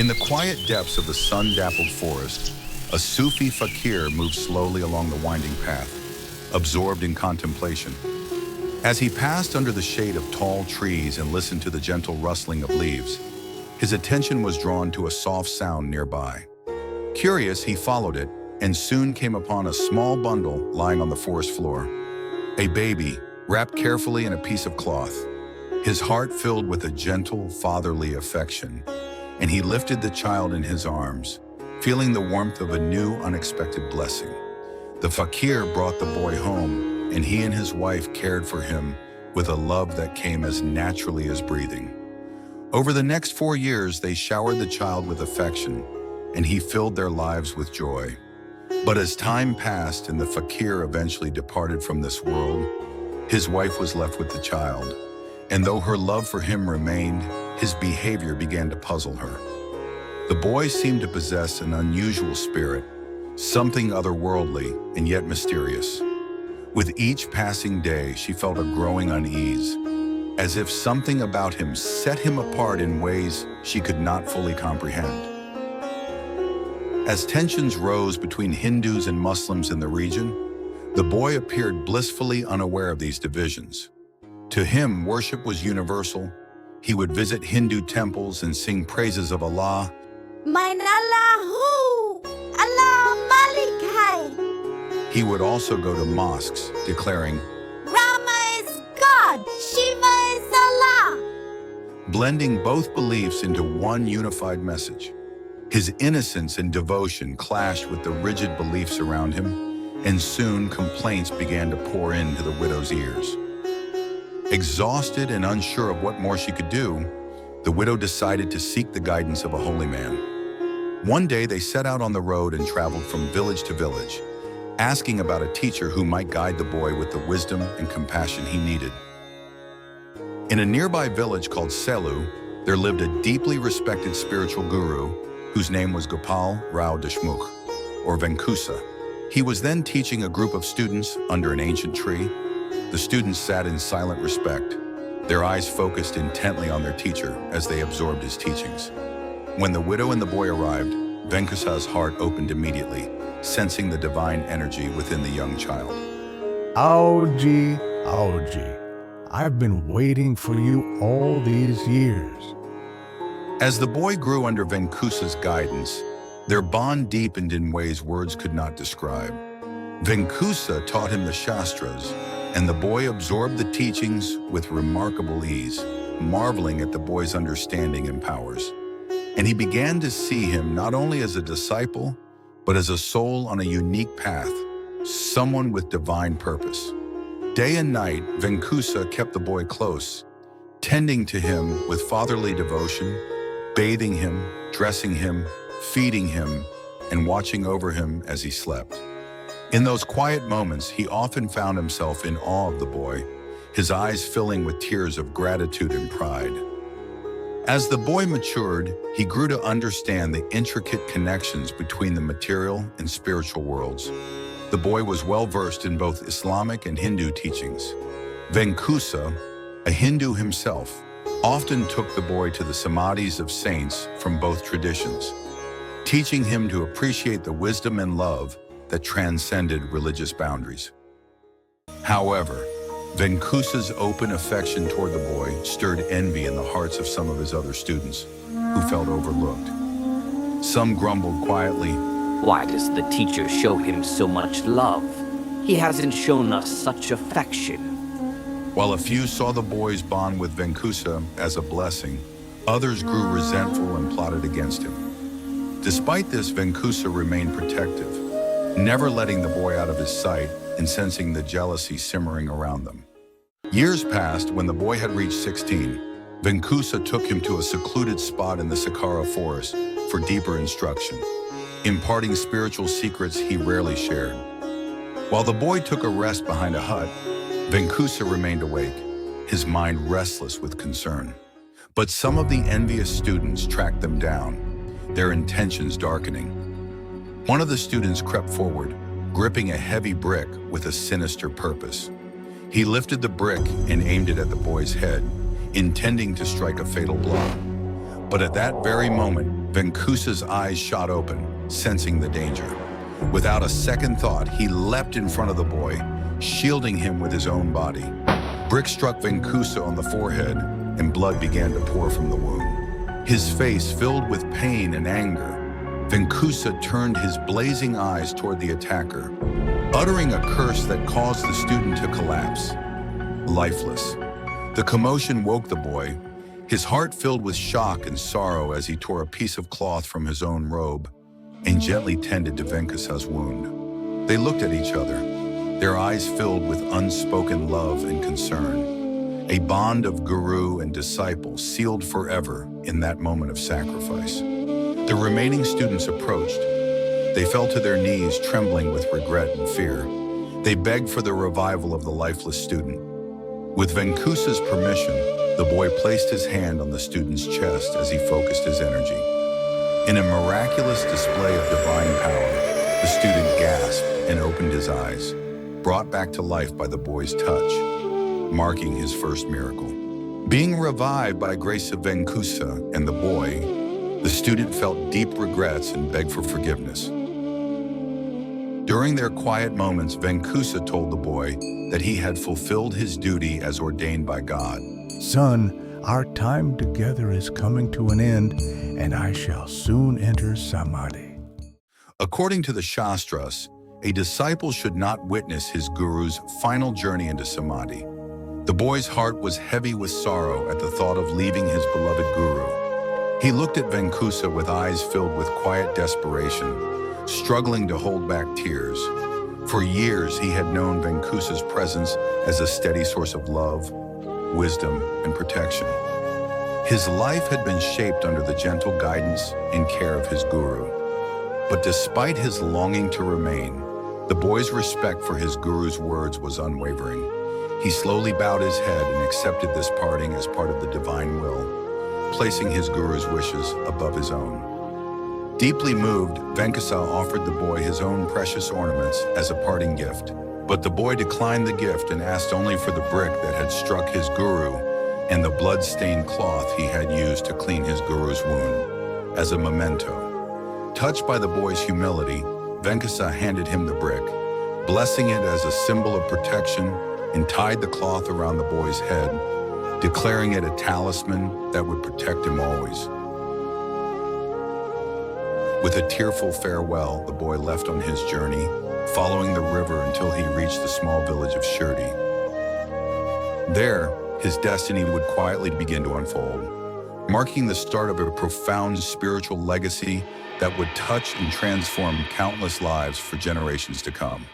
In the quiet depths of the sun-dappled forest, a Sufi Fakir moved slowly along the winding path, absorbed in contemplation. As he passed under the shade of tall trees and listened to the gentle rustling of leaves, his attention was drawn to a soft sound nearby. Curious, he followed it and soon came upon a small bundle lying on the forest floor. A baby, wrapped carefully in a piece of cloth. His heart filled with a gentle, fatherly affection, and he lifted the child in his arms, feeling the warmth of a new, unexpected blessing. The Fakir brought the boy home, and he and his wife cared for him with a love that came as naturally as breathing. Over the next 4 years, they showered the child with affection, and he filled their lives with joy. But as time passed and the Fakir eventually departed from this world, his wife was left with the child. And though her love for him remained, his behavior began to puzzle her. The boy seemed to possess an unusual spirit, something otherworldly and yet mysterious. With each passing day, she felt a growing unease, as if something about him set him apart in ways she could not fully comprehend. As tensions rose between Hindus and Muslims in the region, the boy appeared blissfully unaware of these divisions. To him, worship was universal. He would visit Hindu temples and sing praises of Allah. Mein Allahu, Allah Malik hai. He would also go to mosques, declaring, Rama is God, Shiva is Allah. blending both beliefs into one unified message. His innocence and devotion clashed with the rigid beliefs around him, and soon complaints began to pour into the widow's ears. Exhausted and unsure of what more she could do, the widow decided to seek the guidance of a holy man. One day they set out on the road and traveled from village to village, asking about a teacher who might guide the boy with the wisdom and compassion he needed. In a nearby village called Selu, there lived a deeply respected spiritual guru whose name was Gopal Rao Deshmukh, or Venkusa. He was then teaching a group of students under an ancient tree. The students sat in silent respect, their eyes focused intently on their teacher as they absorbed his teachings. When the widow and the boy arrived, Venkusa's heart opened immediately, sensing the divine energy within the young child. Auji, Auji, I've been waiting for you all these years. As the boy grew under Venkusa's guidance, their bond deepened in ways words could not describe. Venkusa taught him the Shastras, and the boy absorbed the teachings with remarkable ease, marveling at the boy's understanding and powers. And he began to see him not only as a disciple, but as a soul on a unique path, someone with divine purpose. Day and night, Venkusa kept the boy close, tending to him with fatherly devotion, bathing him, dressing him, feeding him, and watching over him as he slept. In those quiet moments, he often found himself in awe of the boy, his eyes filling with tears of gratitude and pride. As the boy matured, he grew to understand the intricate connections between the material and spiritual worlds. The boy was well-versed in both Islamic and Hindu teachings. Venkusa, a Hindu himself, often took the boy to the samadhis of saints from both traditions, teaching him to appreciate the wisdom and love that transcended religious boundaries. However, Venkusa's open affection toward the boy stirred envy in the hearts of some of his other students, who felt overlooked. Some grumbled quietly, Why does the teacher show him so much love? He hasn't shown us such affection. while a few saw the boy's bond with Venkusa as a blessing. Others grew resentful and plotted against him. Despite this, Venkusa remained protective, never letting the boy out of his sight and sensing the jealousy simmering around them. Years passed. When the boy had reached 16, Venkusa took him to a secluded spot in the Sakara forest for deeper instruction, imparting spiritual secrets he rarely shared. While the boy took a rest behind a hut, Venkusa remained awake, his mind restless with concern. But some of the envious students tracked them down, their intentions darkening. One of the students crept forward, gripping a heavy brick with a sinister purpose. He lifted the brick and aimed it at the boy's head, intending to strike a fatal blow. But at that very moment, Venkusa's eyes shot open, sensing the danger. Without a second thought, he leapt in front of the boy, shielding him with his own body. Brick struck Venkusa on the forehead, and blood began to pour from the wound. His face filled with pain and anger, Venkusa turned his blazing eyes toward the attacker, uttering a curse that caused the student to collapse, lifeless. The commotion woke the boy, his heart filled with shock and sorrow as he tore a piece of cloth from his own robe and gently tended to Venkusa's wound. They looked at each other, their eyes filled with unspoken love and concern, a bond of guru and disciple sealed forever in that moment of sacrifice. The remaining students approached. They fell to their knees, trembling with regret and fear. They begged for the revival of the lifeless student. With Venkusa's permission, the boy placed his hand on the student's chest as he focused his energy. In a miraculous display of divine power, the student gasped and opened his eyes, brought back to life by the boy's touch, marking his first miracle. Being revived by grace of Venkusa and the boy, the student felt deep regrets and begged for forgiveness. During their quiet moments, Venkusa told the boy that he had fulfilled his duty as ordained by God. Son, our time together is coming to an end, and I shall soon enter Samadhi. According to the Shastras, a disciple should not witness his guru's final journey into Samadhi. The boy's heart was heavy with sorrow at the thought of leaving his beloved guru. He looked at Venkusa with eyes filled with quiet desperation, struggling to hold back tears. For years, he had known Venkusa's presence as a steady source of love, wisdom, and protection. His life had been shaped under the gentle guidance and care of his guru. But despite his longing to remain, the boy's respect for his guru's words was unwavering. He slowly bowed his head and accepted this parting as part of the divine will, placing his guru's wishes above his own. Deeply moved, Venkusa offered the boy his own precious ornaments as a parting gift. But the boy declined the gift and asked only for the brick that had struck his guru and the blood-stained cloth he had used to clean his guru's wound, as a memento. Touched by the boy's humility, Venkusa handed him the brick, blessing it as a symbol of protection, and tied the cloth around the boy's head, declaring it a talisman that would protect him always. With a tearful farewell, the boy left on his journey, following the river until he reached the small village of Shirdi. There, his destiny would quietly begin to unfold, marking the start of a profound spiritual legacy that would touch and transform countless lives for generations to come.